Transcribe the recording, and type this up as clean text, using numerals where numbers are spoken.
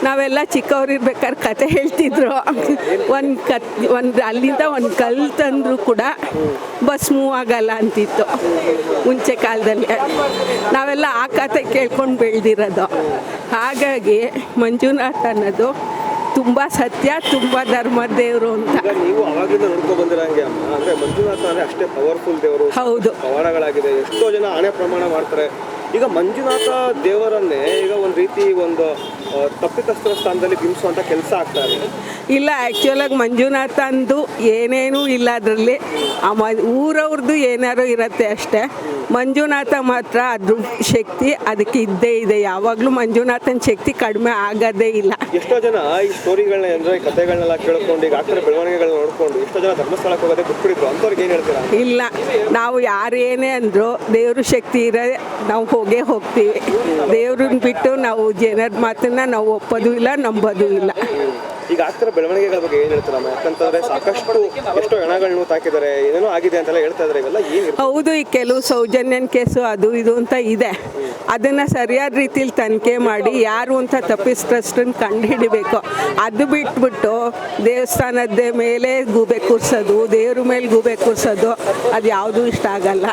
ನಾವೆಲ್ಲ ಚಿಕ್ಕವರಿರ್ಬೇಕಾದ್ರೆ ಕತೆ ಹೇಳ್ತಿದ್ರು. ಒಂದು ಅಲ್ಲಿಂದ ಒಂದು ಕಲ್ಲು ತಂದರೂ ಕೂಡ ಬಸ್ ಮೂವ್ ಆಗಲ್ಲ ಅಂತಿತ್ತು ಮುಂಚೆ ಕಾಲದಲ್ಲಿ. ನಾವೆಲ್ಲ ಆ ಕತೆ ಕೇಳ್ಕೊಂಡು ಬೆಳೆದಿರೋದು. ಹಾಗಾಗಿ ಮಂಜುನಾಥ ಅನ್ನೋದು ತುಂಬ ಸತ್ಯ, ತುಂಬ ಧರ್ಮದ ದೇವರು ಅಂತ. ನೀವು ಅವಾಗಿಂದ ನೋಡ್ಕೊ ಬಂದಿರಂಗೆ ಅಂದ್ರೆ ಮಂಜುನಾಥ ಅಂದ್ರೆ ಅಷ್ಟೇ ಪವರ್ಫುಲ್ ದೇವರು. ಹೌದು, ಪವಾಡಗಳಾಗಿದೆ, ಎಷ್ಟೋ ಜನ ಆಣೆ ಪ್ರಮಾಣ ಮಾಡ್ತಾರೆ. ಈಗ ಮಂಜುನಾಥ ದೇವರನ್ನೇ ಈಗ ಒಂದು ರೀತಿ ಒಂದು ತಪ್ಪಿತಸ್ಥರ ಸ್ಥಾನದಲ್ಲಿ ಬಿಂಬಿಸುವಂತ ಕೆಲಸ ಆಗ್ತಾ ಇದೆ. ಇಲ್ಲ, ಆ್ಯಕ್ಚುಲಾಗಿ ಮಂಜುನಾಥ ಅಂದು ಏನೇನೂ ಇಲ್ಲ ಅದರಲ್ಲಿ. ಊರವ್ರದ್ದು ಏನಾರು ಇರುತ್ತೆ ಅಷ್ಟೇ. ಮಂಜುನಾಥ ಮಾತ್ರ ಅದ್ರ ಶಕ್ತಿ ಅದಕ್ಕೆ ಇದ್ದೇ ಇದೆ. ಯಾವಾಗಲೂ ಮಂಜುನಾಥನ ಶಕ್ತಿ ಕಡಿಮೆ ಆಗೋದೇ ಇಲ್ಲ. ಎಷ್ಟೋ ಜನ ಈ ಸ್ಟೋರಿಗಳನ್ನ ಅಂದ್ರೆ ಕಥೆಗಳನ್ನೆಲ್ಲ ಕೇಳ್ಕೊಂಡು ಈಗ ಆಗ್ತಾರೆ ಬೆಳವಣಿಗೆಗಳನ್ನ ನೋಡ್ಕೊಂಡು ಎಷ್ಟೋ ಜನ ಧರ್ಮಸ್ಥಳಕ್ಕೆ ಹೋಗೋದೇ ಬಿಟ್ಬಿಟ್ಟಿದ್ರು. ಅಂಥವ್ರಿಗೆ ಏನು ಹೇಳ್ತೀರಾ? ಇಲ್ಲ, ನಾವು ಯಾರೇನೇ ಅಂದರೂ ದೇವ್ರ ಶಕ್ತಿ ಇರೋ ನಾವು ಹೋಗ್ತೀವಿ. ದೇವ್ರನ್ನ ಬಿಟ್ಟು ನಾವು ಜನರ ಮಾತನ್ನ ನಾವು ಒಪ್ಪೋದು ಇಲ್ಲ, ನಂಬೋದು ಇಲ್ಲ. ಈಗ ಆಗ್ತಿರೋ ಬೆಳವಣಿಗೆಗಳ ಬಗ್ಗೆ ಏನು ಹೇಳ್ತೀರಮ್ಮ? ಯಾಕಂತಂದ್ರೆ ಸಾಕಷ್ಟು ಎಷ್ಟೋ ಹೆಣಗಳನ್ನು ತಾಕಿದ್ದಾರೆ, ಏನೇನೋ ಆಗಿದೆ ಅಂತೆಲ್ಲ ಹೇಳ್ತಾ ಇದ್ದಾರೆ. ಇವೆಲ್ಲ ಏನು? ಹೌದು, ಈ ಕೆಲವು ಸೌಜನ್ಯನ ಕೇಸು ಅದು ಇದು ಅಂತ ಇದೆ. ಅದನ್ನು ಸರಿಯಾದ ರೀತಿಲಿ ತನಿಖೆ ಮಾಡಿ ಯಾರು ಅಂತ ತಪ್ಪಿಸ್ಟನ್ನು ಕಂಡುಹಿಡಿಬೇಕು. ಅದು ಬಿಟ್ಬಿಟ್ಟು ದೇವಸ್ಥಾನದ ಮೇಲೆ ಗೂಬೆ ಕೂರಿಸೋದು, ದೇವ್ರ ಮೇಲೆ ಗೂಬೆ ಕೂರಿಸೋದು, ಅದು ಯಾವುದೂ ಇಷ್ಟ ಆಗಲ್ಲ.